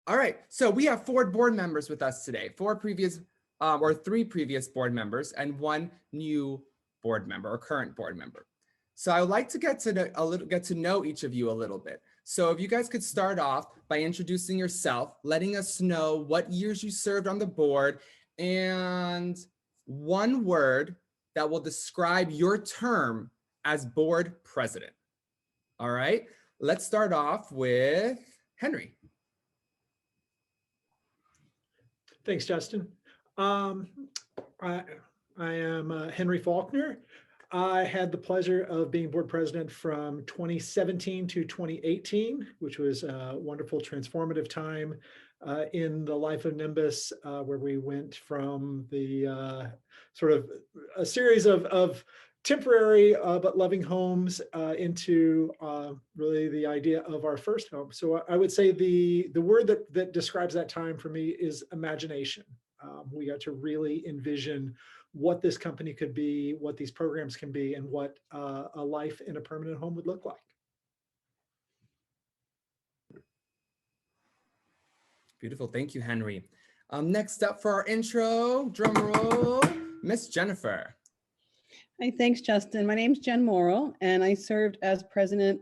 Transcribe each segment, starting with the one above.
All right, so we have 4 board members with us today, 4 previous or 3 previous board members and 1 new board member or current board member. So I would like to get to know each of you a little bit. So if you guys could start off by introducing yourself, letting us know what years you served on the board, and 1 word that will describe your term as board president. All right, let's start off with Henry. Thanks, Justin. I am Henry Faulkner. I had the pleasure of being board president from 2017 to 2018, which was a wonderful transformative time in the life of Nimbus, where we went from the sort of a series of temporary but loving homes into really the idea of our first home. So I would say the word that describes that time for me is imagination. We got to really envision what this company could be, what these programs can be, and what a life in a permanent home would look like. Beautiful, thank you, Henry. Next up for our intro, drum roll, Miss Jennifer. Hi, thanks, Justin. My name's Jen Morrill, and I served as president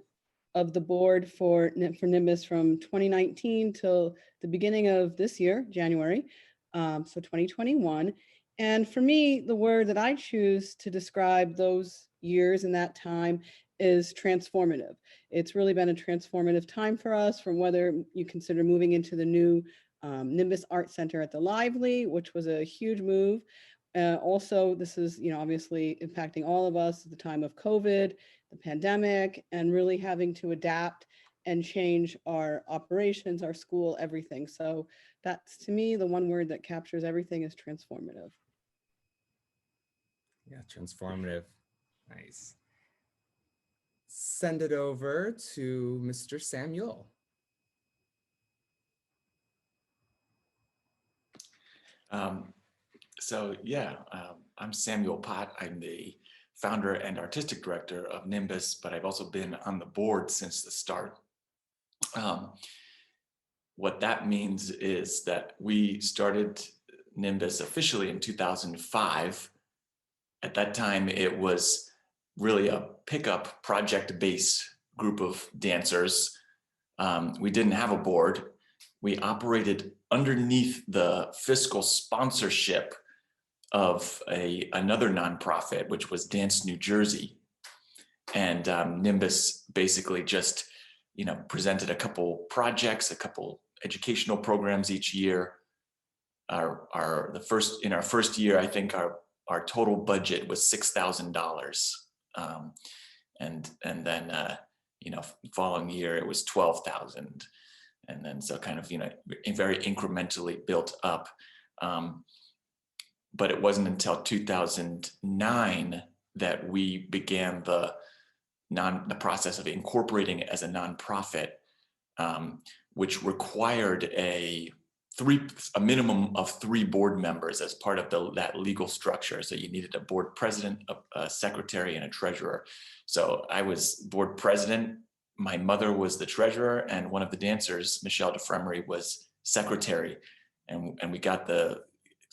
of the board for Nimbus from 2019 till the beginning of this year, January, so 2021. And for me, the word that I choose to describe those years and that time is transformative. It's really been a transformative time for us, from whether you consider moving into the new Nimbus Art Center at the Lively, which was a huge move. Also, this is, obviously impacting all of us at the time of COVID, the pandemic, and really having to adapt and change our operations, our school, everything. So that's, to me, the one word that captures everything is transformative. Yeah, transformative. Nice. Send it over to Mr. Samuel. I'm Samuel Pott. I'm the founder and artistic director of Nimbus, but I've also been on the board since the start. What that means is that we started Nimbus officially in 2005. At that time, it was really a pickup project-based group of dancers. We didn't have a board. We operated underneath the fiscal sponsorship of another nonprofit, which was Dance New Jersey. And Nimbus basically just, presented a couple projects, a couple educational programs each year. In our first year, I think our total budget was $6,000. And then, following year, it was 12,000. And then so kind of, very incrementally built up. But it wasn't until 2009 that we began the process of incorporating it as a nonprofit, which required a minimum of 3 board members as part of that legal structure. So you needed a board president, a secretary, and a treasurer. So I was board president. My mother was the treasurer, and one of the dancers, Michelle DeFremery, was secretary. And we got the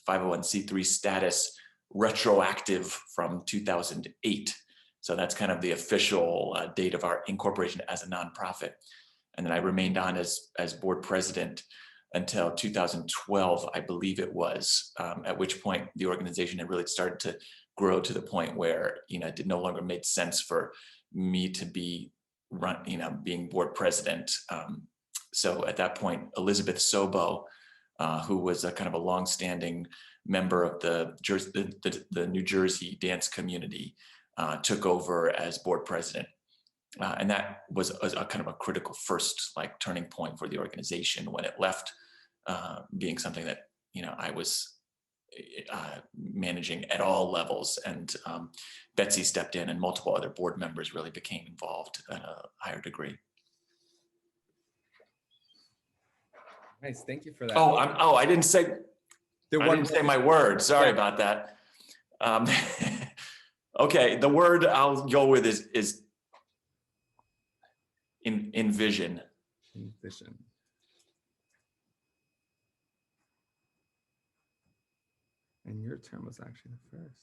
501c3 status retroactive from 2008. So that's kind of the official date of our incorporation as a nonprofit. And then I remained on as board president until 2012, I believe it was, at which point the organization had really started to grow to the point where, it no longer made sense for me to be being board president. So at that point, Elizabeth Sobo, who was a kind of a longstanding member of the New Jersey dance community, took over as board president. And that was a kind of a critical first turning point for the organization when it left being something that, I was managing at all levels. And Betsy stepped in and multiple other board members really became involved at a higher degree. Nice, thank you for that. I didn't say my word. Sorry about that. Okay, the word I'll go with is envision. Envision. And your term was actually the first.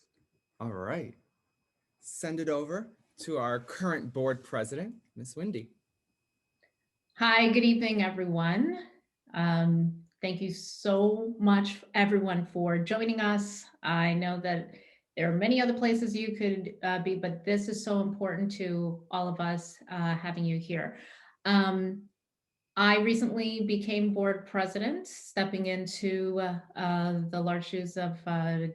All right. Send it over to our current board president, Miss Wendy. Hi, good evening, everyone. Thank you so much, everyone, for joining us. I know that there are many other places you could be, but this is so important to all of us having you here. I recently became board president, stepping into the large shoes of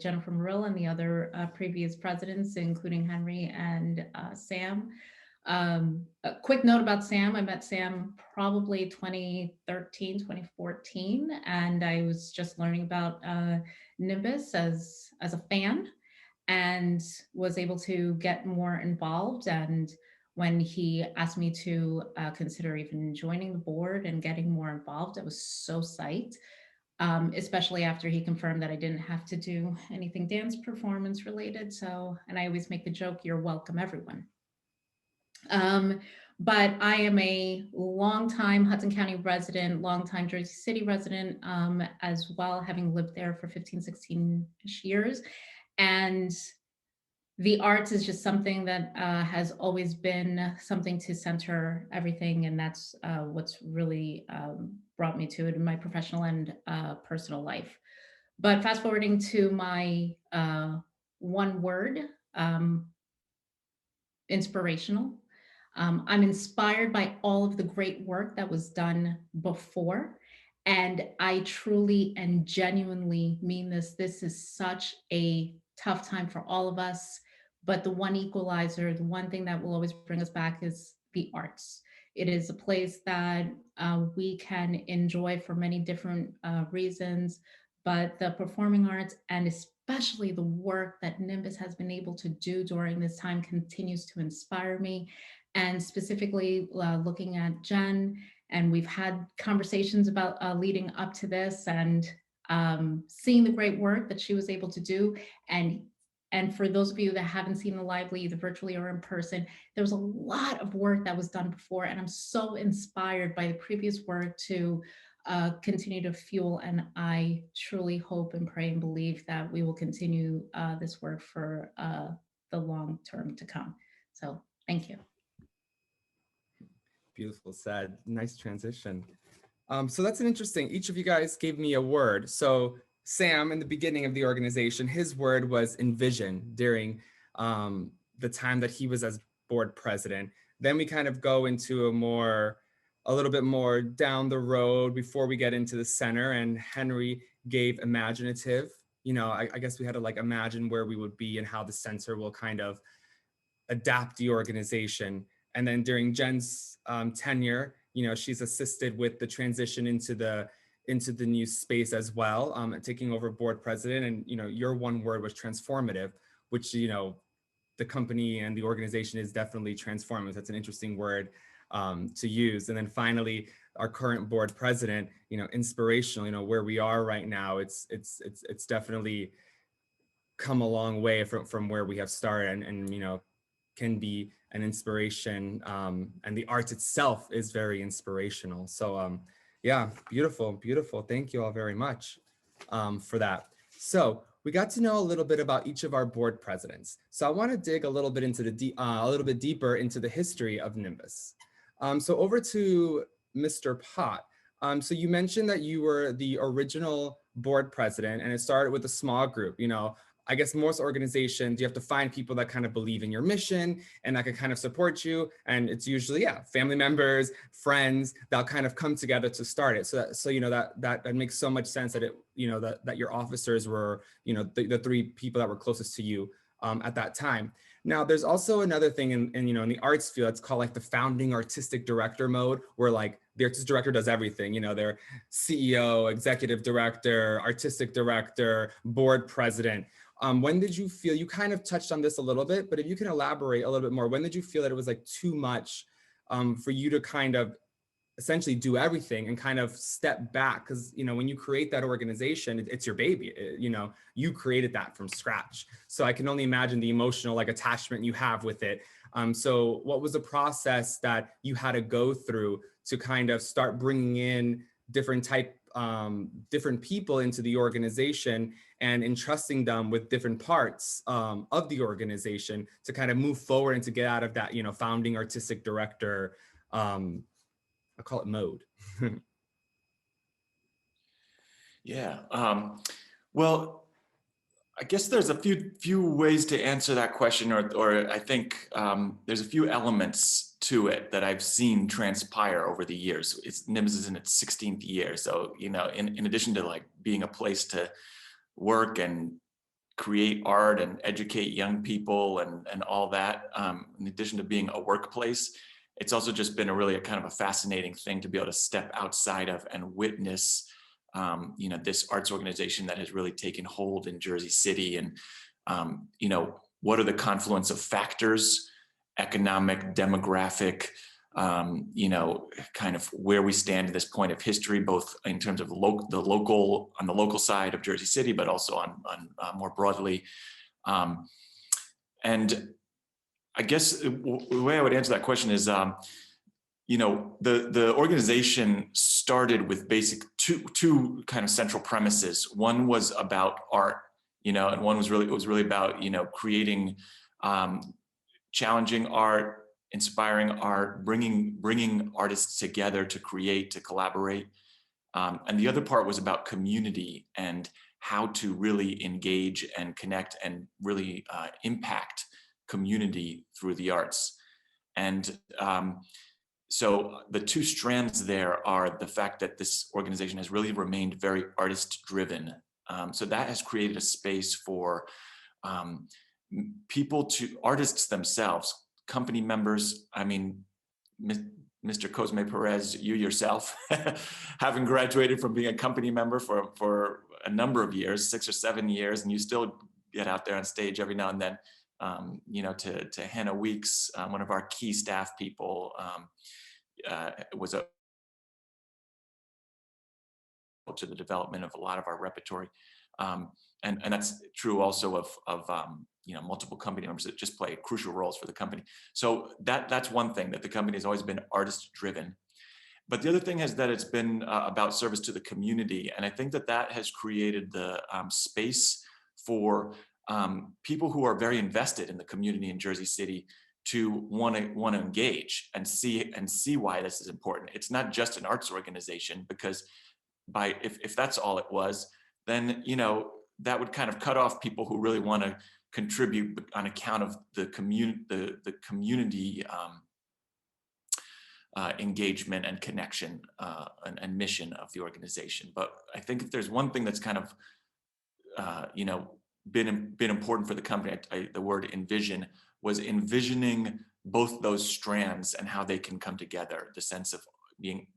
Jennifer Morrill and the other previous presidents, including Henry and Sam. A quick note about Sam. I met Sam probably 2013, 2014, and I was just learning about Nimbus as a fan and was able to get more involved. And when he asked me to consider even joining the board and getting more involved, I was so psyched, especially after he confirmed that I didn't have to do anything dance performance related. So, and I always make the joke, you're welcome, everyone. But I am a longtime Hudson County resident, longtime Jersey City resident, as well, having lived there for 15, 16-ish years. And the arts is just something that has always been something to center everything. And that's what's really brought me to it in my professional and personal life. But fast forwarding to my one word, inspirational. I'm inspired by all of the great work that was done before. And I truly and genuinely mean this. This is such a tough time for all of us. But the one equalizer, the one thing that will always bring us back is the arts. It is a place that we can enjoy for many different reasons, but the performing arts and especially the work that Nimbus has been able to do during this time continues to inspire me. And specifically looking at Jen, and we've had conversations about leading up to this and seeing the great work that she was able to do. And for those of you that haven't seen the lively, either virtually or in person, there was a lot of work that was done before. And I'm so inspired by the previous work to continue to fuel. And I truly hope and pray and believe that we will continue this work for the long term to come. So thank you. Beautiful said. Nice transition. So that's an interesting, each of you guys gave me a word. So Sam, in the beginning of the organization, his word was envision during the time that he was as board president. Then we kind of go into a little bit more down the road before we get into the center, and Henry gave imaginative. You know, I guess we had to like imagine where we would be and how the center will kind of adapt the organization. And then during Jen's tenure, you know, she's assisted with the transition into the new space as well, taking over board president. And, you know, your one word was transformative, which, you know, the company and the organization is definitely transformative. That's an interesting word to use. And then finally, our current board president, you know, inspirational, you know, where we are right now, it's definitely come a long way from where we have started, and you know, can be an inspiration, and the arts itself is very inspirational. So yeah, beautiful, beautiful. Thank you all very much for that. So we got to know a little bit about each of our board presidents. So I want to dig a little bit into a little bit deeper into the history of Nimbus. So over to Mr. Pott. So you mentioned that you were the original board president, and it started with a small group. You know, I guess most organizations, you have to find people that kind of believe in your mission and that can kind of support you. And it's usually, yeah, family members, friends, that'll kind of come together to start it. So you know, that makes so much sense that it, you know, that your officers were, you know, the three people that were closest to you at that time. Now, there's also another thing in you know, in the arts field, it's called like the founding artistic director mode, where like the artistic director does everything. You know, they're CEO, executive director, artistic director, board president. When did you feel, you kind of touched on this a little bit, but if you can elaborate a little bit more, when did you feel that it was like too much for you to kind of essentially do everything and kind of step back? Because, you know, when you create that organization, it's your baby. You know, you created that from scratch. So I can only imagine the emotional like attachment you have with it. So what was the process that you had to go through to kind of start bringing in different type different people into the organization and entrusting them with different parts of the organization to kind of move forward and to get out of that, you know, founding artistic director, I call it mode. Yeah. Well, I guess there's a few ways to answer that question, or I think there's a few elements to it that I've seen transpire over the years. Nimbus is in its 16th year, so you know, in addition to like being a place to work and create art and educate young people and all that, in addition to being a workplace, it's also just been a kind of a fascinating thing to be able to step outside of and witness you know, this arts organization that has really taken hold in Jersey City. And, you know, what are the confluence of factors, economic, demographic, you know, kind of where we stand at this point of history, both in terms of on the local side of Jersey City, but also on more broadly. And I guess the way I would answer that question is, you know, the organization started with basic two kind of central premises. One was about art, you know, and one was really about, you know, creating challenging art, inspiring art, bringing artists together to create, to collaborate. And the other part was about community and how to really engage and connect and really impact community through the arts. And so the two strands there are the fact that this organization has really remained very artist driven. So that has created a space for artists themselves, company members. I mean, Mr. Cosmé-Perez, you yourself, having graduated from being a company member for a number of years, 6 or 7 years, and you still get out there on stage every now and then, you know, to Hannah Weeks, one of our key staff people, was to the development of a lot of our repertory. And that's true also of you know, multiple company members that just play crucial roles for the company. So that's one thing, that the company has always been artist driven. But the other thing is that it's been about service to the community. And I think that has created the space for people who are very invested in the community in Jersey City to want to engage and see why this is important. It's not just an arts organization, because if that's all it was, then, you know, that would kind of cut off people who really want to contribute on account of the community engagement and connection and mission of the organization. But I think if there's one thing that's kind of you know, been important for the company, the word envision, was envisioning both those strands and how they can come together. The sense of being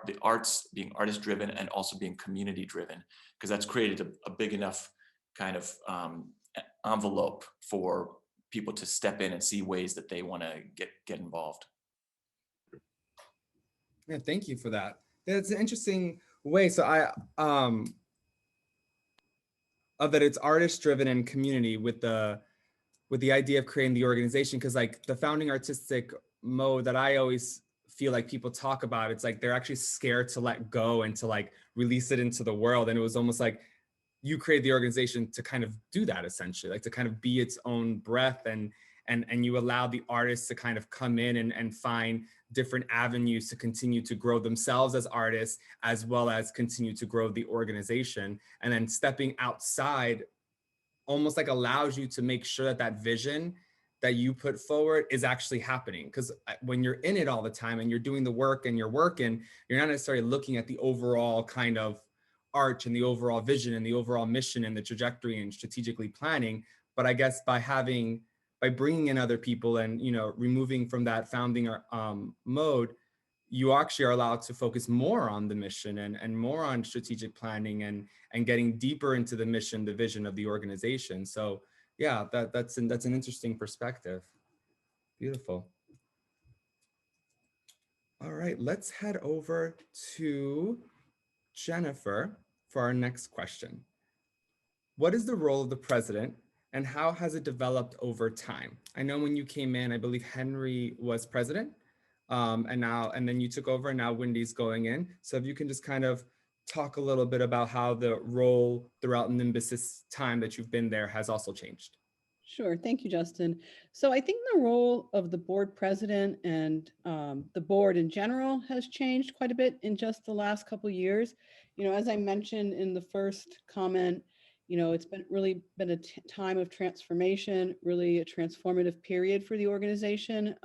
the arts being artist driven and also being community driven, because that's created a big enough kind of envelope for people to step in and see ways that they want to get involved. Yeah, thank you for that. That's an interesting way. So of that it's artist driven and community with the idea of creating the organization, because like the founding artistic mode that I always feel like people talk about, it's like they're actually scared to let go and to like release it into the world. And it was almost like you create the organization to kind of do that, essentially, like to kind of be its own breath, and you allow the artists to kind of come in and find different avenues to continue to grow themselves as artists, as well as continue to grow the organization. And then stepping outside almost like allows you to make sure that that vision that you put forward is actually happening. Because when you're in it all the time and you're doing the work and you're working, you're not necessarily looking at the overall kind of arch and the overall vision and the overall mission and the trajectory and strategically planning. But I guess by bringing in other people and, you know, removing from that founding mode, you actually are allowed to focus more on the mission and more on strategic planning and getting deeper into the mission, the vision of the organization. So yeah, that's an interesting perspective. Beautiful. All right, let's head over to Jennifer for our next question. What is the role of the president and how has it developed over time? I know when you came in, I believe Henry was president, and then you took over and now Wendy's going in. So if you can just kind of talk a little bit about how the role throughout Nimbus's time that you've been there has also changed. Sure. Thank you, Justin. So I think the role of the board president and the board in general has changed quite a bit in just the last couple of years. You know, as I mentioned in the first comment, you know, it's really been a time of transformation, really a transformative period for the organization.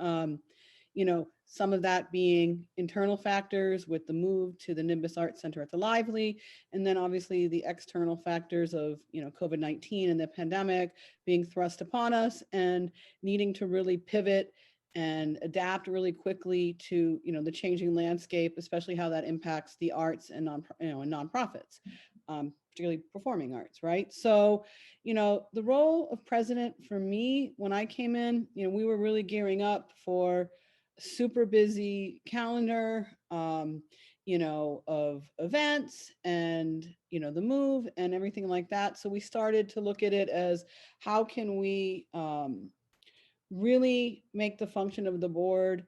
You know, some of that being internal factors with the move to the Nimbus Art Center at the Lively, and then obviously the external factors of, you know, COVID-19 and the pandemic being thrust upon us and needing to really pivot and adapt really quickly to, you know, the changing landscape, especially how that impacts the arts and nonprofits, particularly performing arts, right? So, you know, the role of president for me, when I came in, you know, we were really gearing up for super busy calendar, you know, of events and, you know, the move and everything like that. So we started to look at it as how can we really make the function of the board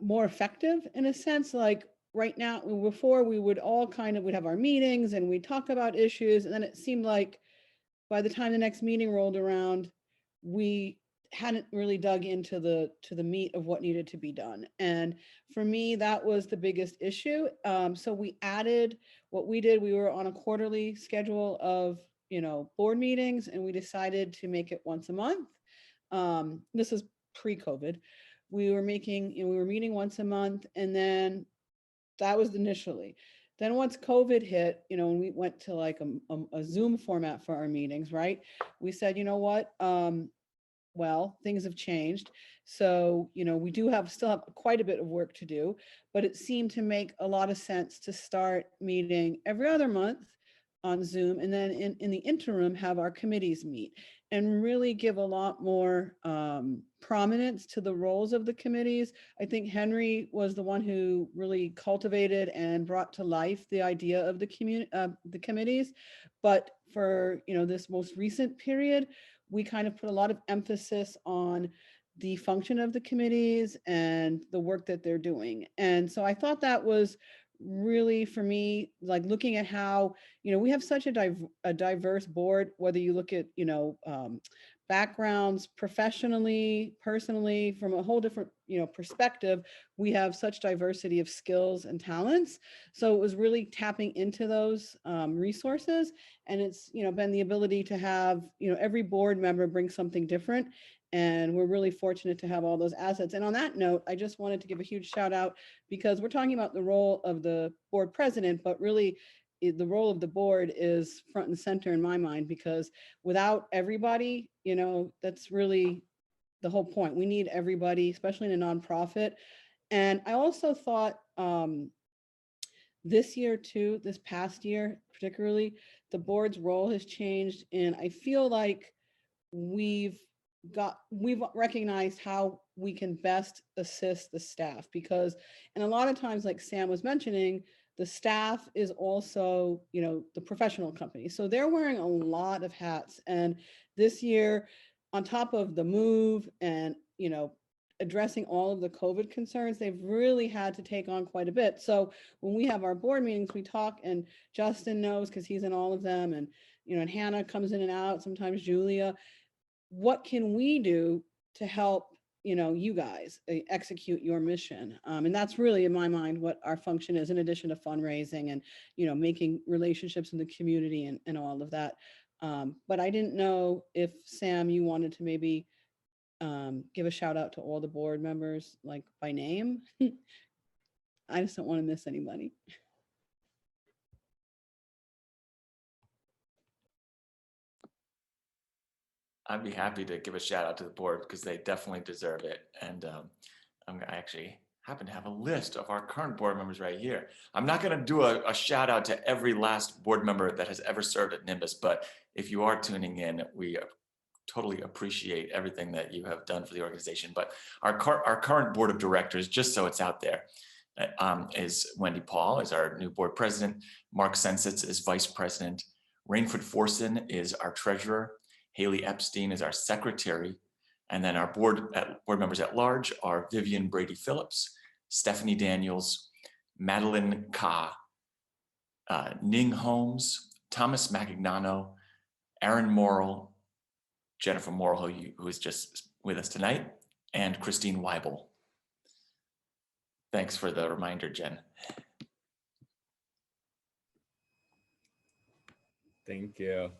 more effective in a sense. Like right now, before we would all we'd have our meetings and we'd talk about issues. And then it seemed like by the time the next meeting rolled around, we hadn't really dug into the meat of what needed to be done. And for me, that was the biggest issue. So we added what we did. We were on a quarterly schedule of, you know, board meetings, and we decided to make it once a month. This is pre-COVID. We were meeting once a month, and then that was initially. Then once COVID hit, you know, and we went to like a Zoom format for our meetings, right? We said, you know what? Well, things have changed. So, you know, we still have quite a bit of work to do, but it seemed to make a lot of sense to start meeting every other month on Zoom, and then in the interim have our committees meet and really give a lot more prominence to the roles of the committees. I think Henry was the one who really cultivated and brought to life the idea of the committees. But for, you know, this most recent period, we kind of put a lot of emphasis on the function of the committees and the work that they're doing. And so I thought that was really, for me, like looking at how, you know, we have such a diverse board, whether you look at, you know, backgrounds professionally, personally, from a whole different, you know, perspective, we have such diversity of skills and talents. So it was really tapping into those resources. And it's, you know, been the ability to have, you know, every board member bring something different. And we're really fortunate to have all those assets. And on that note, I just wanted to give a huge shout out, because we're talking about the role of the board president, but really the role of the board is front and center in my mind, because without everybody, you know, that's really the whole point. We need everybody, especially in a nonprofit. And I also thought this year too, this past year particularly, the board's role has changed. And I feel like we've recognized how we can best assist the staff, because, and a lot of times, like Sam was mentioning, the staff is also, you know, the professional company. So they're wearing a lot of hats. And this year, on top of the move and, you know, addressing all of the COVID concerns, they've really had to take on quite a bit. So when we have our board meetings, we talk, and Justin knows because he's in all of them, and, you know, and Hannah comes in and out, sometimes Julia. What can we do to help, you know, you guys execute your mission? And that's really, in my mind, what our function is, in addition to fundraising and, you know, making relationships in the community and all of that. But I didn't know if, Sam, you wanted to maybe give a shout out to all the board members, like by name. I just don't want to miss anybody. I'd be happy to give a shout out to the board, because they definitely deserve it. And I actually happen to have a list of our current board members right here. I'm not going to do a shout out to every last board member that has ever served at Nimbus, but if you are tuning in, we totally appreciate everything that you have done for the organization. But our current board of directors, just so it's out there, is Wendy Paul is our new board president. Mark Sensitz is vice president. Rainford Forson is our treasurer. Haley Epstein is our secretary. And then our board members at large are Vivian Brady Phillips, Stephanie Daniels, Madeline Ka, Ning Holmes, Thomas Magagnano, Aaron Morrill, Jennifer Morrill, who is just with us tonight, and Christine Weibel. Thanks for the reminder, Jen. Thank you.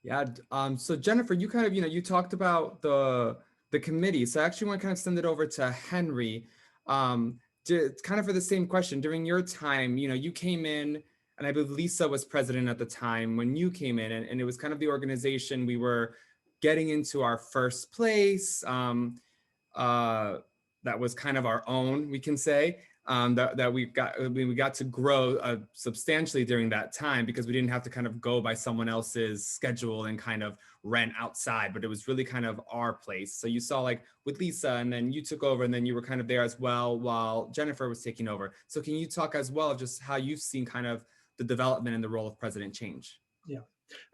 Yeah. So Jennifer, you kind of, you talked about the committee. So I actually want to kind of send it over to Henry. Kind of for the same question. During your time, you came in, and I believe Lisa was president at the time when you came in, and it was kind of the organization we were getting into our first place. That was kind of our own, we can say. That we got to grow substantially during that time, because we didn't have to kind of go by someone else's schedule and kind of rent outside, but it was really kind of our place. So you saw, like, with Lisa, and then you took over, and then you were kind of there as well while Jennifer was taking over. So can you talk as well just how you've seen kind of the development and the role of president change? Yeah.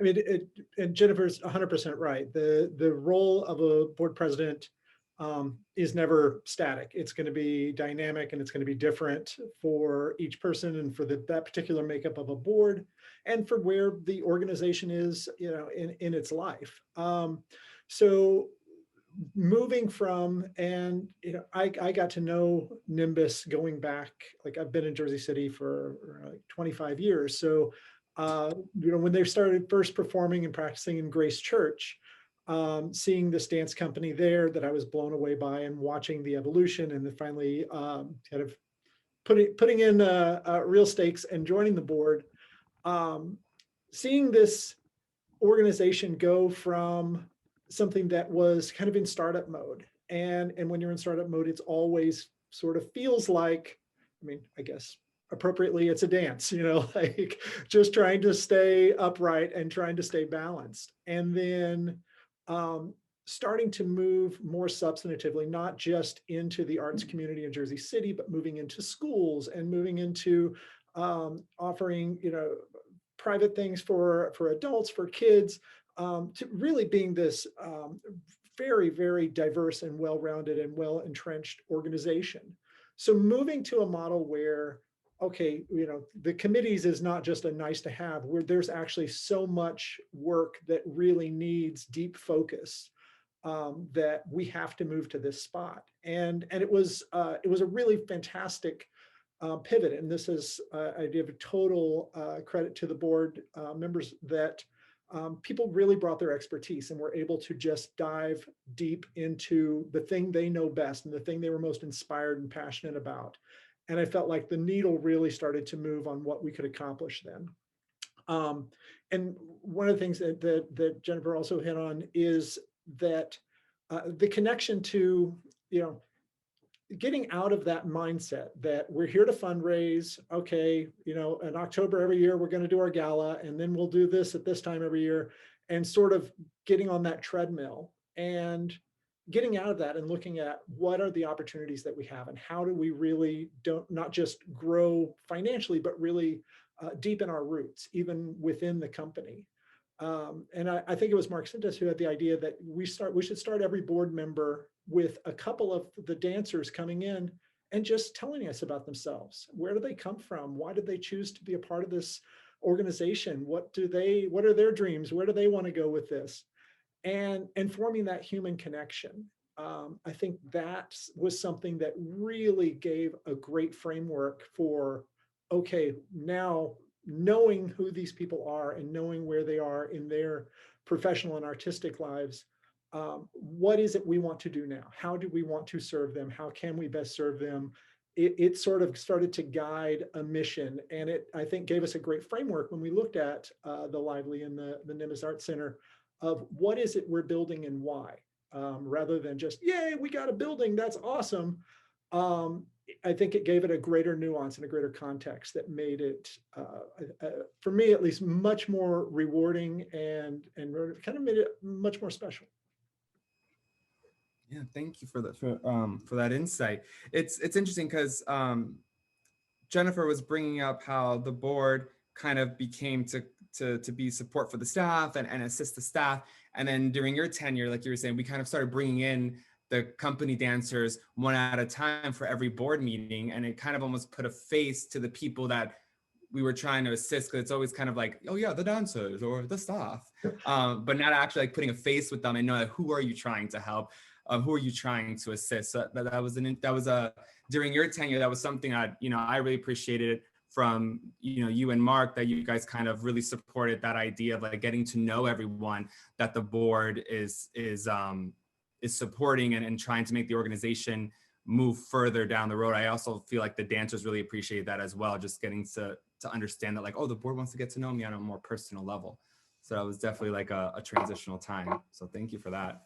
I mean, and Jennifer's 100% right. The role of a board president is never static. It's going to be dynamic, and it's going to be different for each person, and for that particular makeup of a board, and for where the organization is, in its life. So moving from, and I got to know Nimbus going back, like, I've been in Jersey City for like 25 years. So when they started first performing and practicing in Grace Church, seeing this dance company there that I was blown away by, and watching the evolution, and then finally kind of putting in real stakes and joining the board, seeing this organization go from something that was kind of in startup mode. And when you're in startup mode, it's always sort of feels like, I mean, I guess appropriately, it's a dance, like just trying to stay upright and trying to stay balanced. And then starting to move more substantively, not just into the arts community in Jersey City, but moving into schools, and moving into offering, private things for adults, for kids, to really being this very, very diverse and well-rounded and well-entrenched organization. So moving to a model where, okay, the committees is not just a nice to have, where there's actually so much work that really needs deep focus, that we have to move to this spot. And it was a really fantastic pivot. And this is, I give total credit to the board members that people really brought their expertise and were able to just dive deep into the thing they know best and the thing they were most inspired and passionate about. And I felt like the needle really started to move on what we could accomplish then. And one of the things that Jennifer also hit on is that the connection to, getting out of that mindset that we're here to fundraise. Okay, in October every year, we're going to do our gala, and then we'll do this at this time every year, and sort of getting on that treadmill and getting out of that and looking at what are the opportunities that we have, and how do we really not just grow financially, but really deepen our roots, even within the company. And I think it was Mark Sintas who had the idea that we should start every board member with a couple of the dancers coming in and just telling us about themselves. Where do they come from? Why did they choose to be a part of this organization? What are their dreams? Where do they want to go with this? And forming that human connection. I think that was something that really gave a great framework for, okay, now knowing who these people are and knowing where they are in their professional and artistic lives, what is it we want to do now? How do we want to serve them? How can we best serve them? It sort of started to guide a mission, and it, I think, gave us a great framework when we looked at the Lively and the Nimbus Art Center of what is it we're building and why, rather than just, yay, we got a building, that's awesome. I think it gave it a greater nuance and a greater context that made it, for me at least, much more rewarding and kind of made it much more special. Yeah, thank you for that insight. It's interesting because Jennifer was bringing up how the board kind of became to be support for the staff and assist the staff. And then during your tenure, like you were saying, we kind of started bringing in the company dancers one at a time for every board meeting. And it kind of almost put a face to the people that we were trying to assist, because it's always kind of like, oh yeah, the dancers or the staff, but not actually like putting a face with them and know who are you trying to help, who are you trying to assist. So that was a during your tenure, that was something that, you know, I really appreciated from, you know, you and Mark, that you guys kind of really supported that idea of like getting to know everyone that the board is supporting and trying to make the organization move further down the road. I also feel like the dancers really appreciate that as well, just getting to understand that like, oh, the board wants to get to know me on a more personal level. So that was definitely like a transitional time. So thank you for that.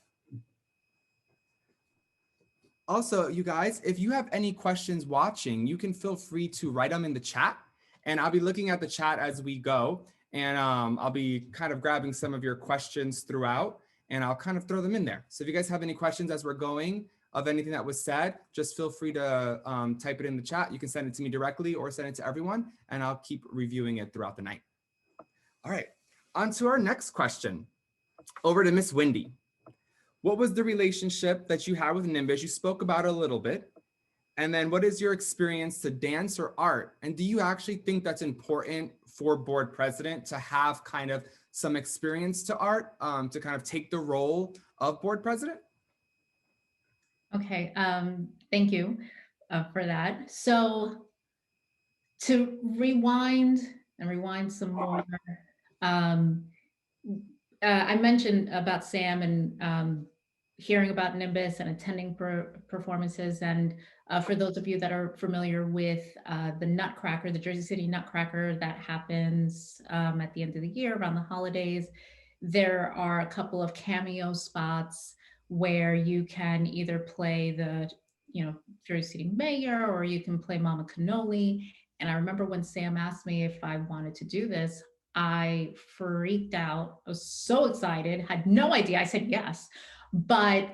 Also, you guys, if you have any questions watching, you can feel free to write them in the chat, and I'll be looking at the chat as we go. And I'll be kind of grabbing some of your questions throughout, and I'll kind of throw them in there. So if you guys have any questions as we're going of anything that was said, just feel free to type it in the chat. You can send it to me directly or send it to everyone, and I'll keep reviewing it throughout the night. All right, on to our next question. Over to Miss Wendy. What was the relationship that you had with Nimbus? You spoke about it a little bit. And then what is your experience to dance or art? And do you actually think that's important for board president to have kind of some experience to art, to kind of take the role of board president? Okay, thank you for that. So to rewind some more, I mentioned about Sam and hearing about Nimbus and attending performances. And for those of you that are familiar with the Nutcracker, the Jersey City Nutcracker that happens at the end of the year around the holidays, there are a couple of cameo spots where you can either play the, you know, Jersey City mayor, or you can play Mama Cannoli. And I remember when Sam asked me if I wanted to do this, I freaked out. I was so excited, had no idea. I said yes. But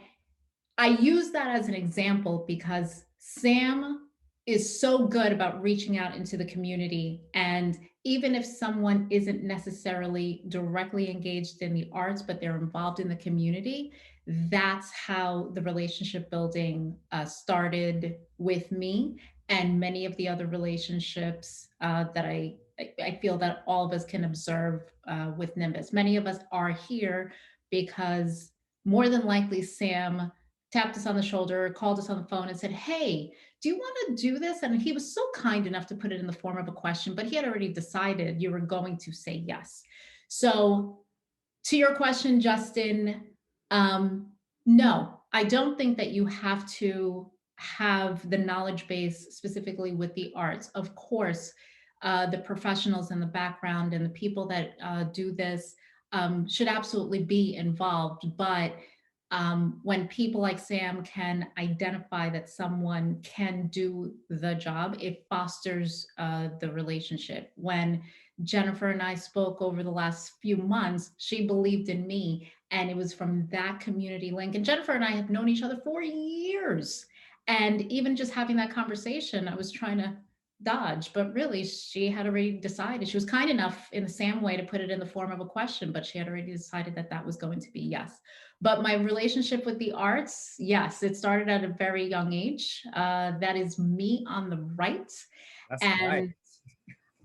I use that as an example because Sam is so good about reaching out into the community. And even if someone isn't necessarily directly engaged in the arts, but they're involved in the community, that's how the relationship building started with me, and many of the other relationships that I feel that all of us can observe with Nimbus. Many of us are here because more than likely Sam tapped us on the shoulder, called us on the phone and said, hey, do you want to do this? And he was so kind enough to put it in the form of a question, but he had already decided you were going to say yes. So to your question, Justin, no, I don't think that you have to have the knowledge base specifically with the arts. Of course, the professionals in the background and the people that do this should absolutely be involved. But when people like Sam can identify that someone can do the job, it fosters the relationship. When Jennifer and I spoke over the last few months, she believed in me, and it was from that community link. And Jennifer and I have known each other for years. And even just having that conversation, I was trying to dodge, but really she had already decided. She was kind enough in the Sam way to put it in the form of a question, but she had already decided that that was going to be yes. But my relationship with the arts, yes, it started at a very young age. That is me on the right. That's And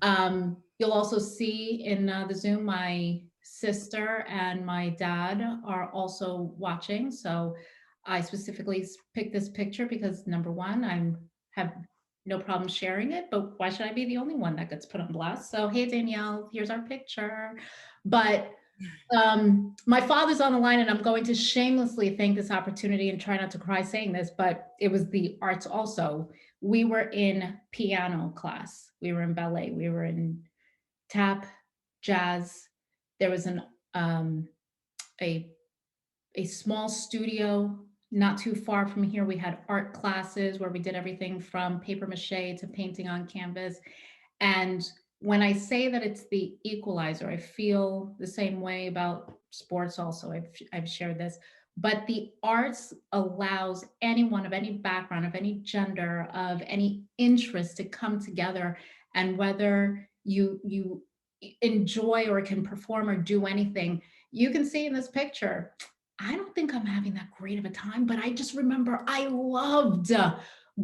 right. You'll also see in the Zoom, my sister and my dad are also watching. So I specifically picked this picture because number one, I have no problem sharing it, but why should I be the only one that gets put on blast? So, hey, Danielle, here's our picture. But my father's on the line, and I'm going to shamelessly thank this opportunity and try not to cry saying this, but it was the arts also. We were in piano class. We were in ballet. We were in tap, jazz. There was a small studio not too far from here. We had art classes where we did everything from paper mache to painting on canvas. And when I say that it's the equalizer, I feel the same way about sports also. I've shared this, but the arts allows anyone of any background, of any gender, of any interest to come together. And whether you enjoy or can perform or do anything, you can see in this picture, I don't think I'm having that great of a time, but I just remember I loved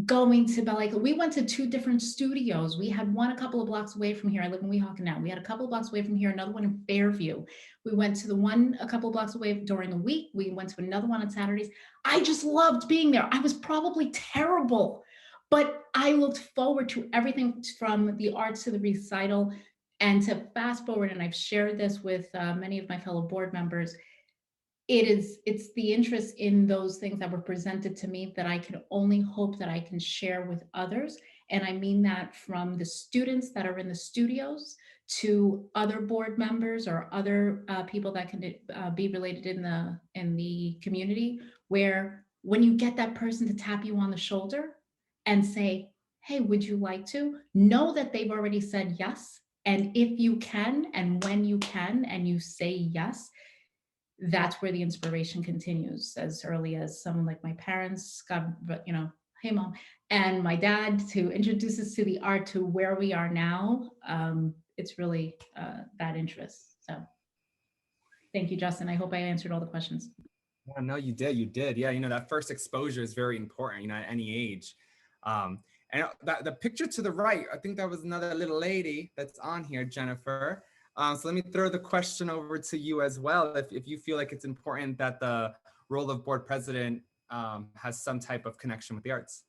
going to like, we went to 2 different studios. We had one a couple of blocks away from here. I live in Weehawken now. We had a couple of blocks away from here, another one in Fairview. We went to the one a couple of blocks away during the week. We went to another one on Saturdays. I just loved being there. I was probably terrible, but I looked forward to everything from the arts to the recital. And to fast forward, and I've shared this with many of my fellow board members, it's the interest in those things that were presented to me that I can only hope that I can share with others. And I mean that from the students that are in the studios to other board members or other people that can be related in the community, where when you get that person to tap you on the shoulder and say, hey, would you like to? Know that they've already said yes. And if you can, and when you can, and you say yes, that's where the inspiration continues. As early as someone like my parents, God, you know, hey mom, and my dad to introduce us to the art to where we are now. It's really that interest. So thank you, Justin. I hope I answered all the questions. Yeah, no, you did. You did. Yeah, you know, that first exposure is very important, you know, at any age. And the picture to the right, I think that was another little lady that's on here, Jennifer. So let me throw the question over to you as well. If you feel like it's important that the role of board president has some type of connection with the arts.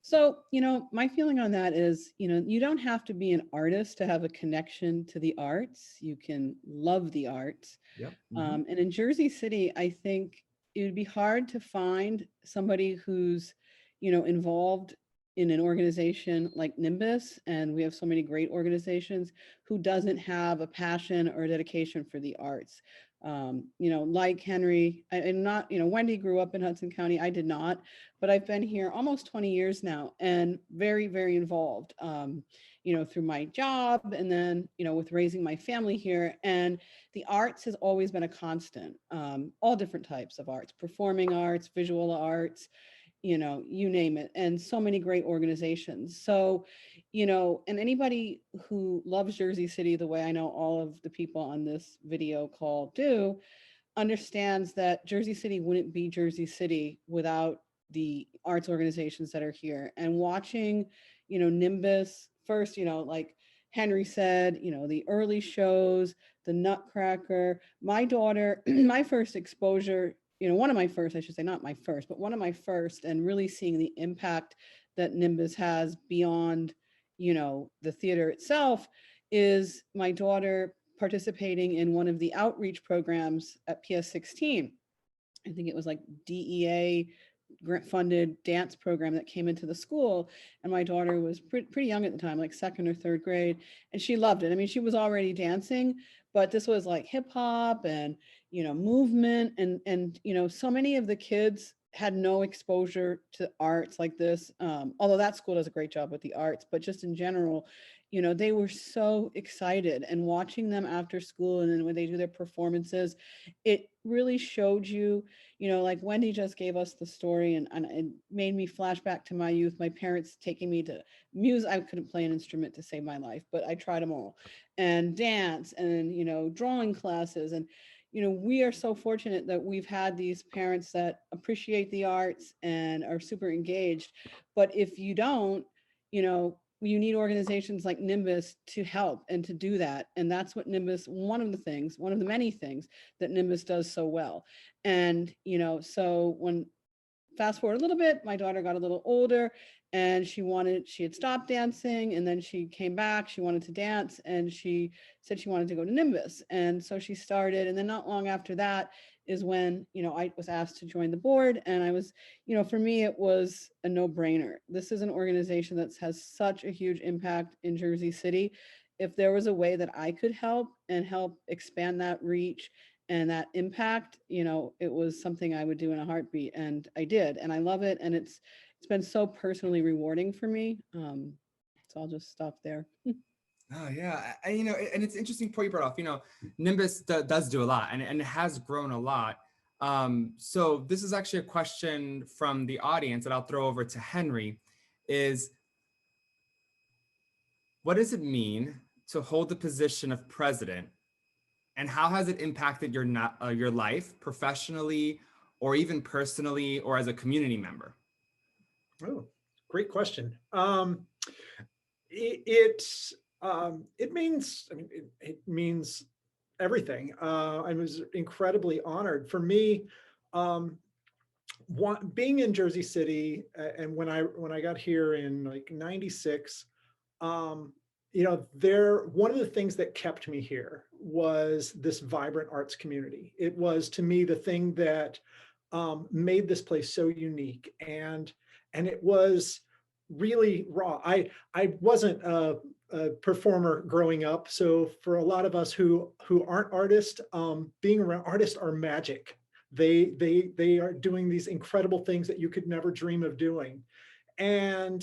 So, you know, my feeling on that is, you know, you don't have to be an artist to have a connection to the arts. You can love the arts. Yep. And in Jersey City, I think it would be hard to find somebody who's, you know, involved in an organization like Nimbus, and we have so many great organizations, who doesn't have a passion or a dedication for the arts. You know, like Henry, I'm not, you know, Wendy grew up in Hudson County. I did not, but I've been here almost 20 years now and very, very involved, you know, through my job and then, you know, with raising my family here. And the arts has always been a constant, all different types of arts, performing arts, visual arts, you know, you name it, and so many great organizations. So, you know, and anybody who loves Jersey City the way I know all of the people on this video call do, understands that Jersey City wouldn't be Jersey City without the arts organizations that are here. And watching, you know, Nimbus first, you know, like Henry said, you know, the early shows, the Nutcracker, my daughter, my first exposure, you know, one of my first, I should say, not my first, but one of my first, and really seeing the impact that Nimbus has beyond, you know, the theater itself, is my daughter participating in one of the outreach programs at PS16. I think it was like DEA grant funded dance program that came into the school. And my daughter was pretty young at the time, like second or third grade. And she loved it. I mean, she was already dancing, but this was like hip hop and, you know, movement. And, you know, so many of the kids had no exposure to arts like this. Although that school does a great job with the arts, but just in general, you know, they were so excited, and watching them after school and then when they do their performances, it really showed you, you know, like Wendy just gave us the story, and it made me flash back to my youth, my parents taking me to music. I couldn't play an instrument to save my life, but I tried them all, and dance and, you know, drawing classes. And, you know, we are so fortunate that we've had these parents that appreciate the arts and are super engaged. But if you don't, you know, you need organizations like Nimbus to help and to do that. And that's what Nimbus, one of the many things that Nimbus does so well. And, you know, so when fast forward a little bit, my daughter got a little older and she had stopped dancing, and then she came back, she wanted to dance, and she said she wanted to go to Nimbus. And so she started, and then not long after that is when, you know, I was asked to join the board. And I was, you know, for me, it was a no-brainer. This is an organization that has such a huge impact in Jersey City. If there was a way that I could help expand that reach and that impact, you know, it was something I would do in a heartbeat, and I did, and I love it. And it's been so personally rewarding for me. So I'll just stop there. Oh yeah, you know, and it's interesting point you brought off. You know, Nimbus does do a lot, and it has grown a lot. So this is actually a question from the audience that I'll throw over to Henry. Is what does it mean to hold the position of president And how has it impacted your life professionally or even personally or as a community member? Oh, great question. It means, I mean, it means everything. I was incredibly honored. For me, being in Jersey City, and when I got here in like '96, you know, one of the things that kept me here was this vibrant arts community. It was, to me, the thing that made this place so unique, and it was really raw. I wasn't a performer growing up, so for a lot of us who aren't artists, being around artists are magic. They are doing these incredible things that you could never dream of doing. And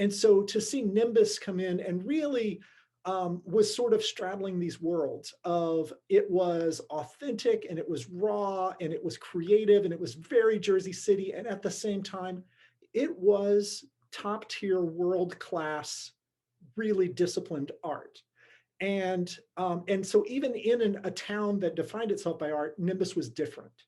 so to see Nimbus come in and really was sort of straddling these worlds of, it was authentic and it was raw and it was creative and it was very Jersey City, and at the same time it was top tier, world class, really disciplined art. And so even in a town that defined itself by art, Nimbus was different.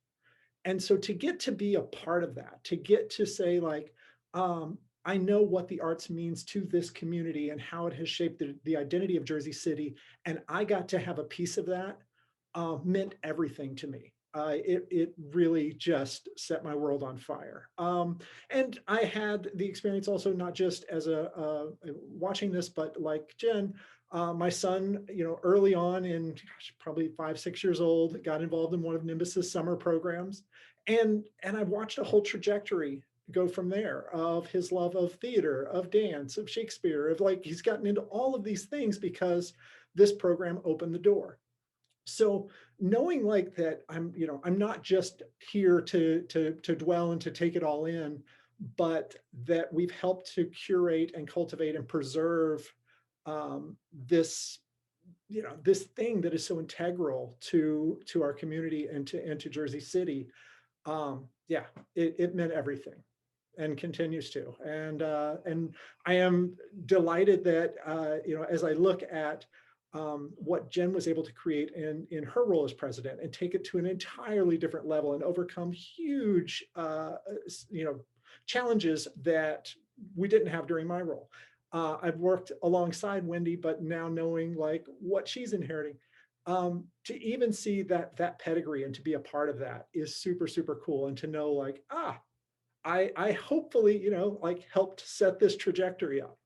And so to get to be a part of that, to get to say like, I know what the arts means to this community and how it has shaped the identity of Jersey City, and I got to have a piece of that, meant everything to me. It really just set my world on fire. And I had the experience also, not just as watching this, but like Jen, my son, you know, early on in, probably 5, 6 years old, got involved in one of Nimbus's summer programs. And I watched a whole trajectory go from there, of his love of theater, of dance, of Shakespeare, of like, he's gotten into all of these things because this program opened the door. So knowing like that, I'm not just here to dwell and to take it all in, but that we've helped to curate and cultivate and preserve this thing that is so integral to our community and to Jersey City. Yeah, it meant everything, and continues to. And I am delighted that as I look at what Jen was able to create in her role as president, and take it to an entirely different level and overcome huge challenges that we didn't have during my role. I've worked alongside Wendy, but now knowing like what she's inheriting, to even see that pedigree and to be a part of that is super, super cool. And to know like, I hopefully, like helped set this trajectory up.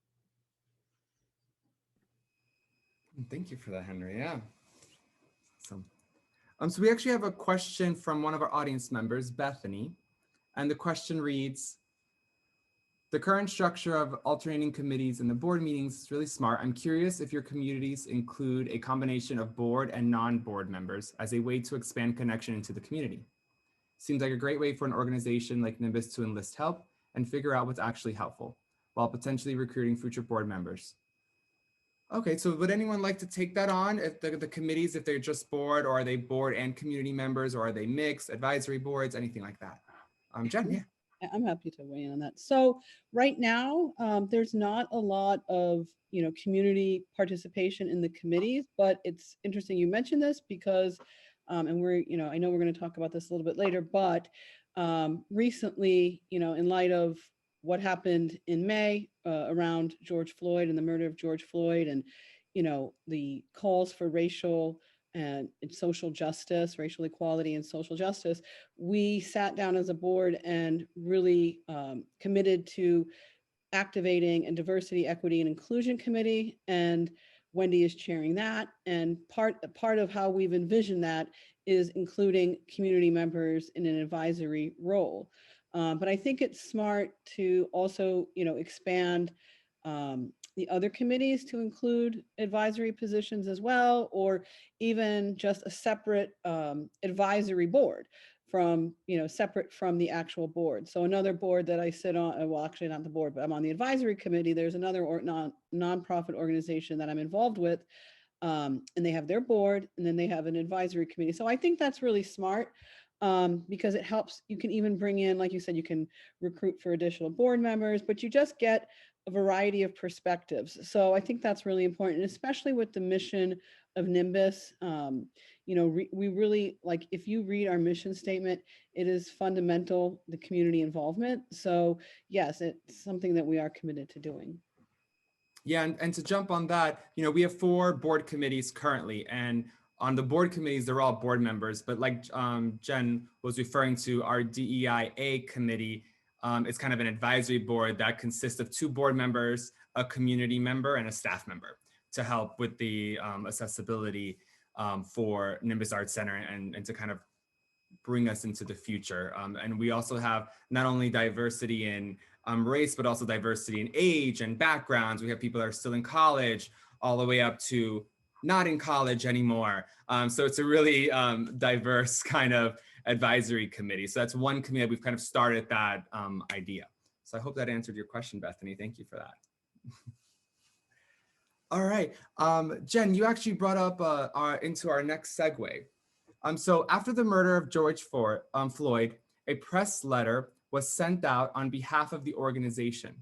Thank you for that, Henry. Yeah. So we actually have a question from one of our audience members, Bethany. And the question reads, the current structure of alternating committees in the board meetings is really smart. I'm curious if your communities include a combination of board and non-board members as a way to expand connection into the community. Seems like a great way for an organization like Nimbus to enlist help and figure out what's actually helpful, while potentially recruiting future board members. Okay, so would anyone like to take that on? If the committees, if they're just board, or are they board and community members, or are they mixed, advisory boards, anything like that? Jen, yeah. I'm happy to weigh in on that. So right now, there's not a lot of community participation in the committees, but it's interesting you mentioned this because, and I know we're going to talk about this a little bit later, but recently, in light of what happened in May around George Floyd and the murder of George Floyd, and the calls for racial and social justice, racial equality and social justice, we sat down as a board and really committed to activating a diversity, equity, and inclusion committee. And Wendy is chairing that. And part of how we've envisioned that is including community members in an advisory role. But I think it's smart to also, expand the other committees to include advisory positions as well, or even just a separate advisory board from, separate from the actual board. So another board that I sit on, well, actually not the board, but I'm on the advisory committee. There's another nonprofit organization that I'm involved with, and they have their board, and then they have an advisory committee. So I think that's really smart. because it helps. You can even bring in, like you said, you can recruit for additional board members, but you just get a variety of perspectives. So I think that's really important, especially with the mission of Nimbus. We really, like, if you read our mission statement, it is fundamental, the community involvement. So yes, it's something that we are committed to doing. Yeah, and to jump on that, we have 4 board committees currently, and on the board committees, they're all board members, but like Jen was referring to, our DEIA committee, it's kind of an advisory board that consists of 2 board members, a community member, and a staff member to help with the accessibility for Nimbus Arts Center and to kind of bring us into the future. And we also have not only diversity in race, but also diversity in age and backgrounds. We have people that are still in college all the way up to not in college anymore. So it's a really diverse kind of advisory committee. So that's one committee that we've kind of started that idea. So I hope that answered your question, Bethany. Thank you for that. All right, Jen, you actually brought up into our next segue. So after the murder of George Floyd, a press letter was sent out on behalf of the organization.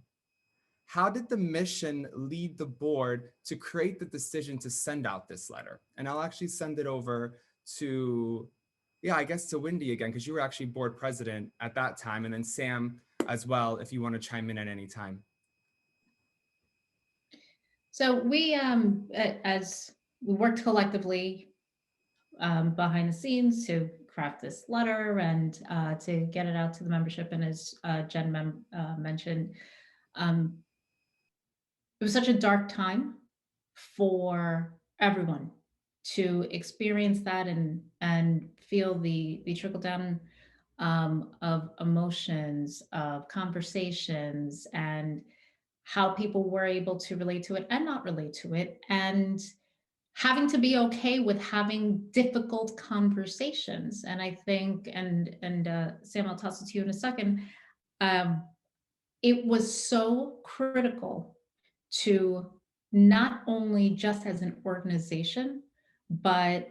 How did the mission lead the board to create the decision to send out this letter? And I'll actually send it over to, I guess to Wendy again, because you were actually board president at that time, and then Sam as well, if you want to chime in at any time. So we, as we worked collectively behind the scenes to craft this letter and to get it out to the membership, and as Jen mentioned, it was such a dark time for everyone to experience that and feel the trickle down of emotions, of conversations, and how people were able to relate to it and not relate to it, and having to be okay with having difficult conversations. And I think, and Sam, I'll toss it to you in a second, it was so critical to not only just as an organization, but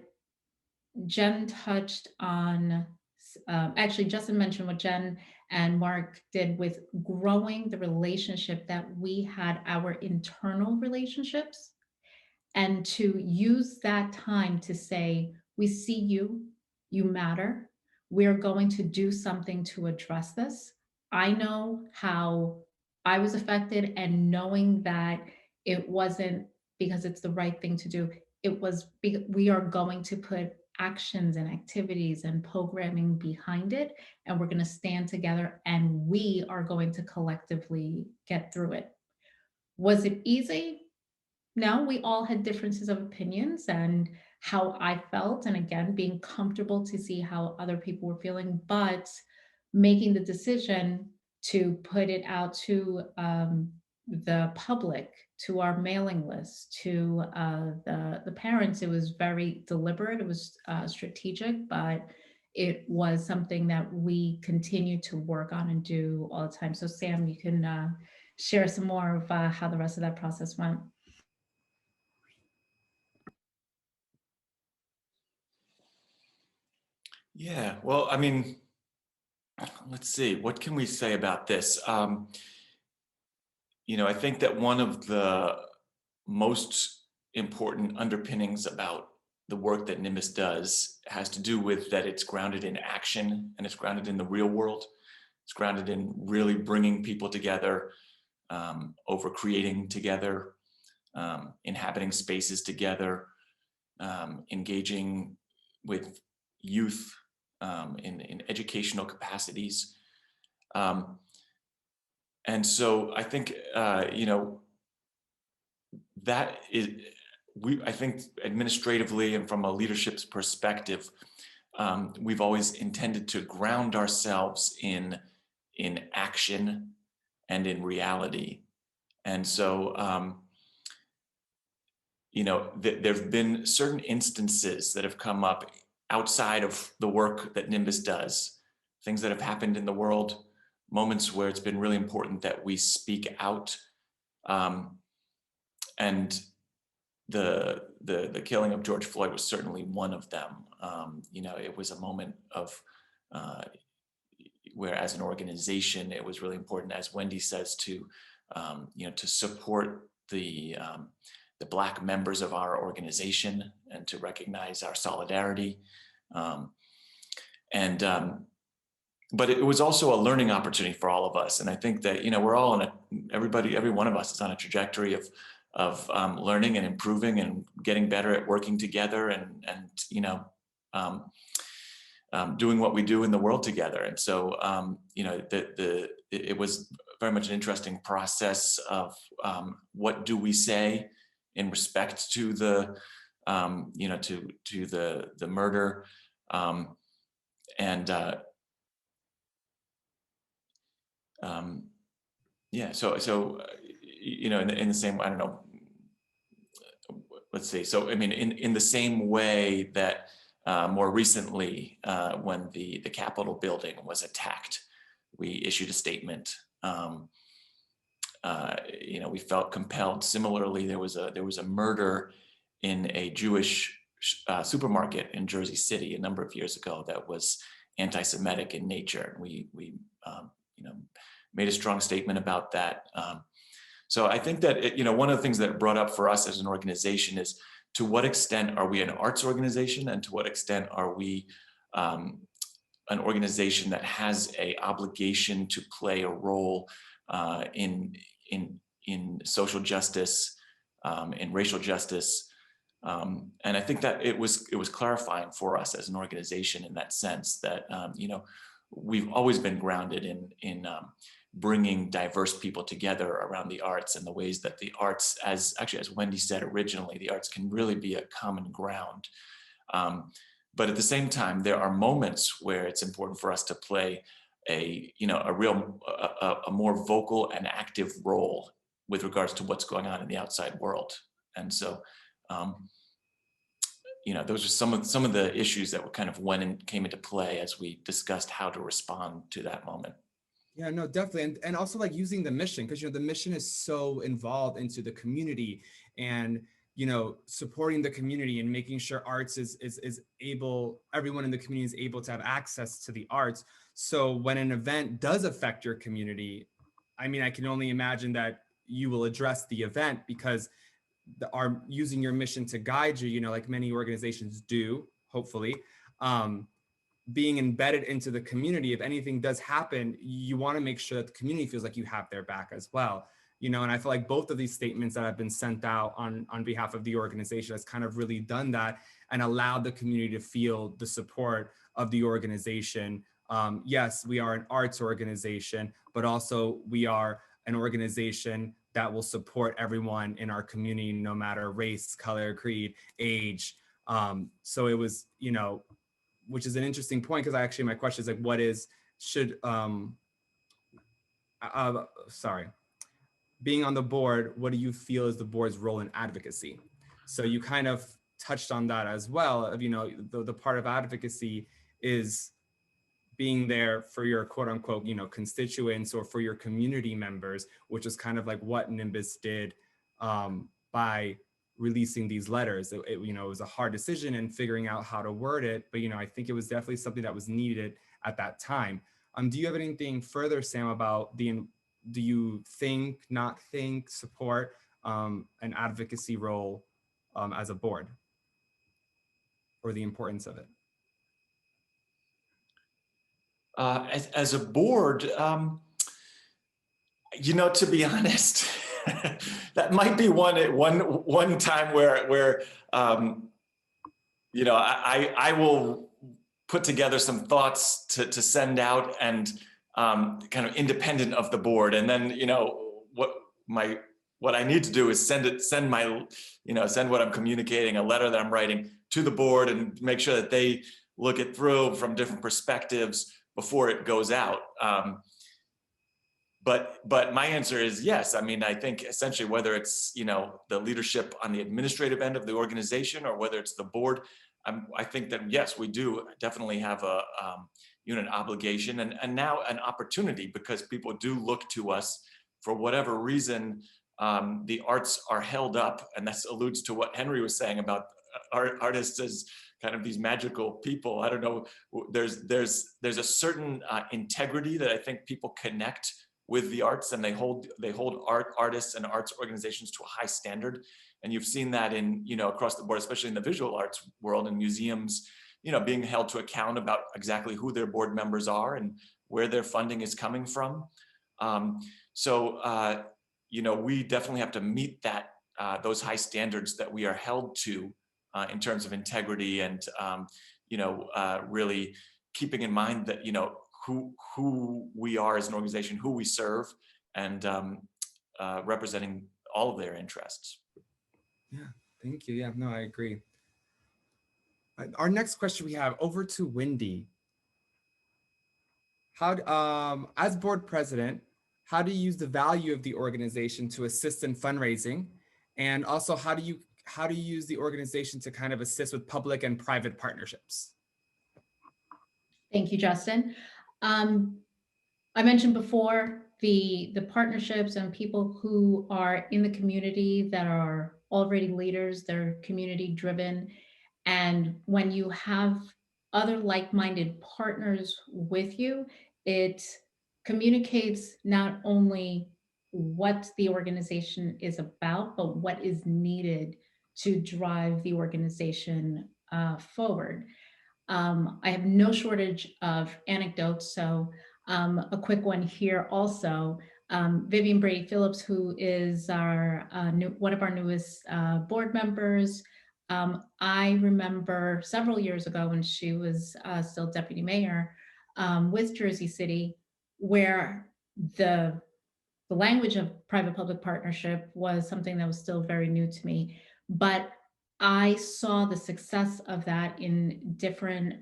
Jen touched on, actually Justin mentioned what Jen and Mark did with growing the relationship that we had, our internal relationships, and to use that time to say, we see you, you matter, we're going to do something to address this. I know how I was affected, and knowing that it wasn't because it's the right thing to do, it was we are going to put actions and activities and programming behind it, and we're going to stand together, and we are going to collectively get through it. Was it easy? No, we all had differences of opinions and how I felt, and again, being comfortable to see how other people were feeling, but making the decision to put it out to the public, to our mailing list, to the parents, it was very deliberate, it was strategic, but it was something that we continue to work on and do all the time. So Sam, you can share some more of how the rest of that process went. Yeah, well, I mean, let's see, what can we say about this? I think that one of the most important underpinnings about the work that Nimbus does has to do with that it's grounded in action, and it's grounded in the real world. It's grounded in really bringing people together, over creating together, inhabiting spaces together, engaging with youth in educational capacities. And so I think, that is, I think administratively and from a leadership's perspective, we've always intended to ground ourselves in action and in reality. And so, there've been certain instances that have come up outside of the work that Nimbus does, things that have happened in the world, moments where it's been really important that we speak out. And the killing of George Floyd was certainly one of them. It was a moment of where as an organization, it was really important, as Wendy says, to to support the Black members of our organization and to recognize our solidarity. But it was also a learning opportunity for all of us, and I think that we're all every one of us is on a trajectory of learning and improving and getting better at working together and doing what we do in the world together. And so, it was very much an interesting process of what do we say in respect to the, to the murder, yeah. So in the same, I don't know. Let's see. So I mean, in the same way that. More recently, when the Capitol building was attacked, we issued a statement. We felt compelled. Similarly, there was a murder in a Jewish supermarket in Jersey City a number of years ago that was anti-Semitic in nature. We made a strong statement about that. So I think that one of the things that it brought up for us as an organization is, to what extent are we an arts organization, and to what extent are we an organization that has an obligation to play a role in social justice, in racial justice, and I think that it was clarifying for us as an organization in that sense that we've always been grounded in bringing diverse people together around the arts, and the ways that the arts, as Wendy said originally, the arts can really be a common ground. But at the same time, there are moments where it's important for us to play a more vocal and active role with regards to what's going on in the outside world. And so, those are some of the issues that kind of went and came into play as we discussed how to respond to that moment. Yeah, no, definitely. And also like using the mission, because, the mission is so involved into the community and, supporting the community and making sure arts is able, everyone in the community is able to have access to the arts. So when an event does affect your community, I mean, I can only imagine that you will address the event, because using your mission to guide you, like many organizations do, hopefully, being embedded into the community. If anything does happen, you want to make sure that the community feels like you have their back as well. And I feel like both of these statements that have been sent out on behalf of the organization has kind of really done that and allowed the community to feel the support of the organization. Yes, we are an arts organization, but also we are an organization that will support everyone in our community, no matter race, color, creed, age. So it was, which is an interesting point, because my question is like, being on the board, what do you feel is the board's role in advocacy? So you kind of touched on that as well, of, the part of advocacy is being there for your quote unquote, constituents or for your community members, which is kind of like what Nimbus did by releasing these letters. It was a hard decision and figuring out how to word it, but I think it was definitely something that was needed at that time. Do you have anything further, Sam, about do you think, not think, support an advocacy role as a board, or the importance of it? As a board, to be honest, that might be one time where I will put together some thoughts to send out and kind of independent of the board, and then what I need to do is send what I'm communicating, a letter that I'm writing, to the board, and make sure that they look it through from different perspectives before it goes out. But my answer is yes. I mean, I think essentially whether it's, the leadership on the administrative end of the organization or whether it's the board, I think that yes, we do definitely have an obligation and now an opportunity, because people do look to us for whatever reason. The arts are held up, and that alludes to what Henry was saying about artists as kind of these magical people. I don't know. There's a certain integrity that I think people connect with the arts, and they hold artists and arts organizations to a high standard. And you've seen that in, across the board, especially in the visual arts world and museums, being held to account about exactly who their board members are and where their funding is coming from. We definitely have to meet those high standards that we are held to in terms of integrity and, really keeping in mind that, who we are as an organization, who we serve, and representing all of their interests. Yeah, thank you. Yeah, no, I agree. Our next question we have over to Wendy. As board president, how do you use the value of the organization to assist in fundraising? And also, how do you use the organization to kind of assist with public and private partnerships? Thank you, Justin. I mentioned before the partnerships and people who are in the community that are already leaders, they're community driven. And when you have other like-minded partners with you, it communicates not only what the organization is about, but what is needed to drive the organization forward. I have no shortage of anecdotes, so a quick one here also. Vivian Brady Phillips, who is one of our newest board members. I remember several years ago when she was still deputy mayor with Jersey City, where the language of private-public partnership was something that was still very new to me. But I saw the success of that in different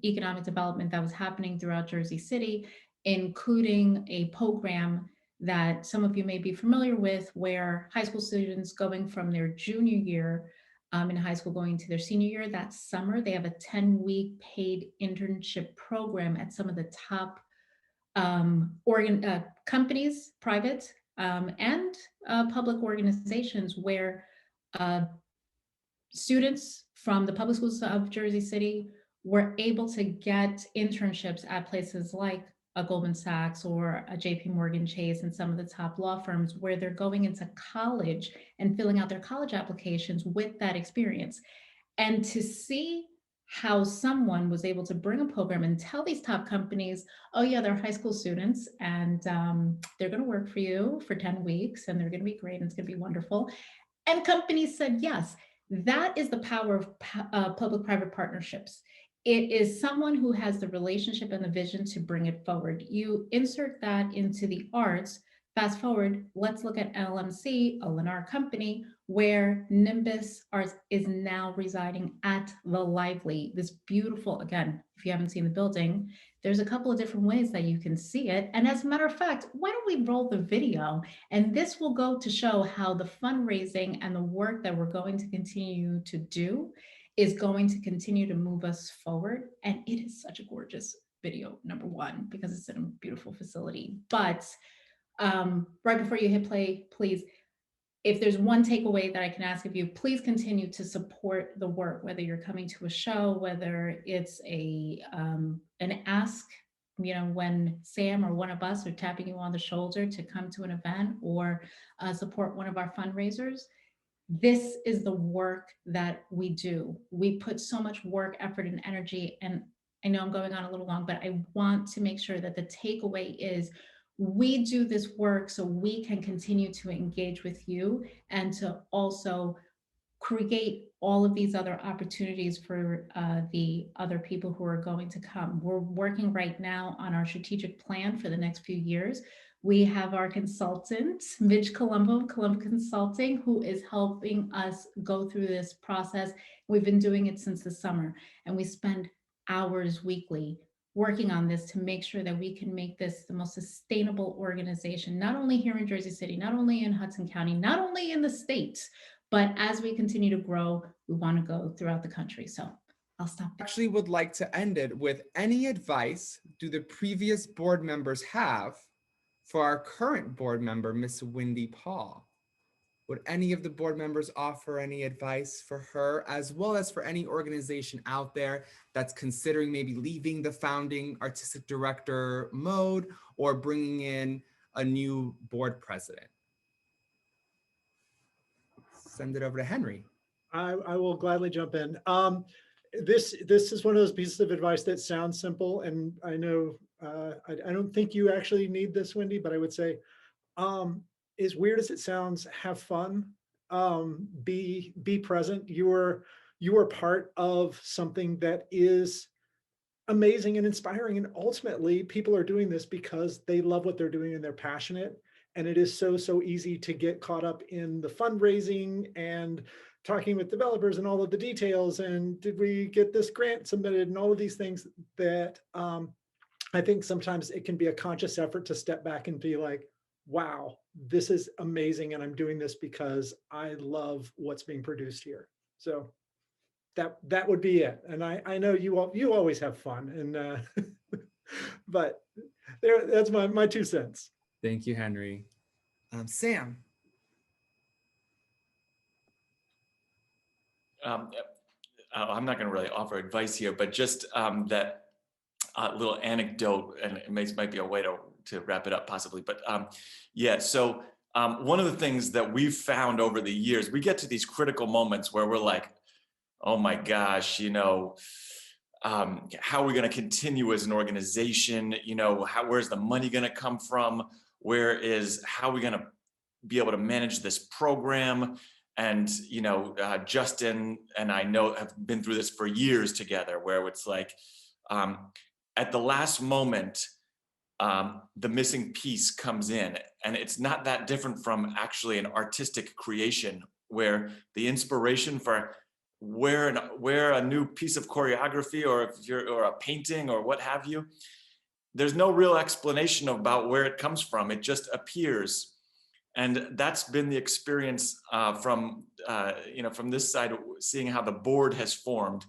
economic development that was happening throughout Jersey City, including a program that some of you may be familiar with, where high school students going from their junior year in high school going to their senior year, that summer, they have a 10-week paid internship program at some of the top companies, private and public organizations, where students from the public schools of Jersey City were able to get internships at places like a Goldman Sachs or a JP Morgan Chase and some of the top law firms, where they're going into college and filling out their college applications with that experience. And to see how someone was able to bring a program and tell these top companies, oh yeah, they're high school students and they're going to work for you for 10 weeks and they're going to be great and it's going to be wonderful. And companies said yes. That is the power of public-private partnerships. It is someone who has the relationship and the vision to bring it forward. You insert that into the arts. Fast forward, let's look at LMC, a Lennar company, where Nimbus Arts is now residing at the Lively. This beautiful, again, if you haven't seen the building, there's a couple of different ways that you can see it. And as a matter of fact, why don't we roll the video? And this will go to show how the fundraising and the work that we're going to continue to do is going to continue to move us forward. And it is such a gorgeous video, number one, because it's in a beautiful facility. But right before you hit play, please, if there's one takeaway that I can ask of you, please continue to support the work, whether you're coming to a show, whether it's an ask, when Sam or one of us are tapping you on the shoulder to come to an event or support one of our fundraisers. This is the work that we do. We put so much work, effort, and energy, and I know I'm going on a little long, but I want to make sure that the takeaway is we do this work so we can continue to engage with you and to also create all of these other opportunities for the other people who are going to come. We're working right now on our strategic plan for the next few years. We have our consultant, Midge Colombo Consulting, who is helping us go through this process. We've been doing it since the summer, and we spend hours weekly working on this to make sure that we can make this the most sustainable organization, not only here in Jersey City, not only in Hudson County, not only in the state, but as we continue to grow, we want to go throughout the country. So I'll stop there. Actually would like to end it with any advice do the previous board members have for our current board member, Miss Wendy Paul? Would any of the board members offer any advice for her, as well as for any organization out there that's considering maybe leaving the founding artistic director mode or bringing in a new board president? Send it over to Henry. I will gladly jump in. This is one of those pieces of advice that sounds simple, and I know I don't think you actually need this, Wendy, but I would say, as weird as it sounds, have fun. Be present. You are part of something that is amazing and inspiring, and ultimately, people are doing this because they love what they're doing and they're passionate. And it is so easy to get caught up in the fundraising and talking with developers and all of the details. And did we get this grant submitted and all of these things that I think sometimes it can be a conscious effort to step back and be like, wow, this is amazing. And I'm doing this because I love what's being produced here. So that would be it. And I know you always have fun, and but that's my 2 cents. Thank you, Henry. Sam. I'm not going to really offer advice here, but just that little anecdote, and it might be a way to wrap it up possibly. But yeah, so one of the things that we've found over the years, we get to these critical moments where we're like, oh my gosh, how are we going to continue as an organization? Where's the money going to come from? How are we going to be able to manage this program? And, Justin and I have been through this for years together, where it's like, at the last moment, the missing piece comes in, and it's not that different from actually an artistic creation, where the inspiration for where a new piece of choreography or a painting or what have you, there's no real explanation about where it comes from. It just appears. And that's been the experience from this side, seeing how the board has formed.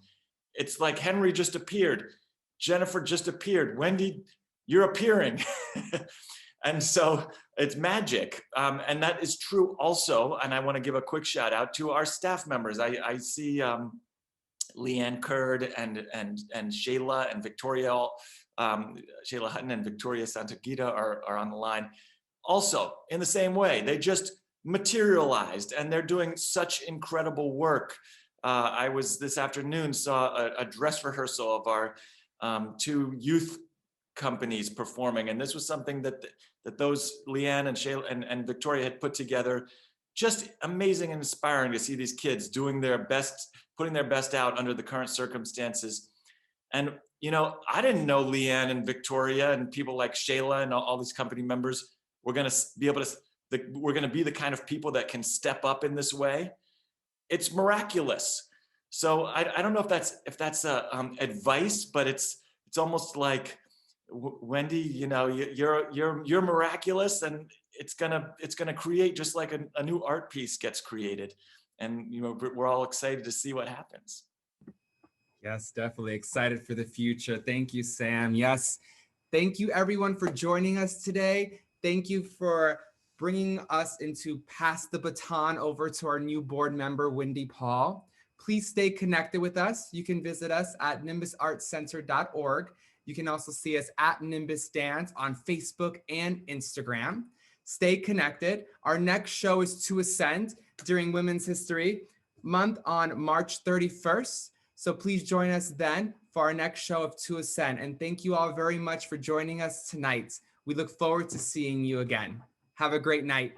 It's like Henry just appeared, Jennifer just appeared, Wendy, you're appearing. And so it's magic. And that is true also. And I want to give a quick shout out to our staff members. I see Leanne Curd and Shayla and Victoria, Shayla Hutton and Victoria Santagita are on the line. Also, in the same way, they just materialized, and they're doing such incredible work. I was this afternoon, saw a dress rehearsal of our 2 youth companies performing, and this was something that those Leanne and Shayla and Victoria had put together. Just amazing and inspiring to see these kids doing their best, putting their best out under the current circumstances. And I didn't know Leanne and Victoria and people like Shayla and all these company members were going to be able to. We're going to be the kind of people that can step up in this way. It's miraculous. So I don't know if that's advice, but it's almost like, Wendy, you're miraculous, and it's gonna create just like a new art piece gets created, and we're all excited to see what happens. Yes, definitely excited for the future. Thank you, Sam. Yes, thank you everyone for joining us today. Thank you for bringing us into Pass the Baton over to our new board member, Wendy Paul. Please stay connected with us. You can visit us at nimbusartscenter.org. You can also see us at Nimbus Dance on Facebook and Instagram. Stay connected. Our next show is To Ascend during Women's History Month on March 31st. So please join us then for our next show of To Ascend. And thank you all very much for joining us tonight. We look forward to seeing you again. Have a great night.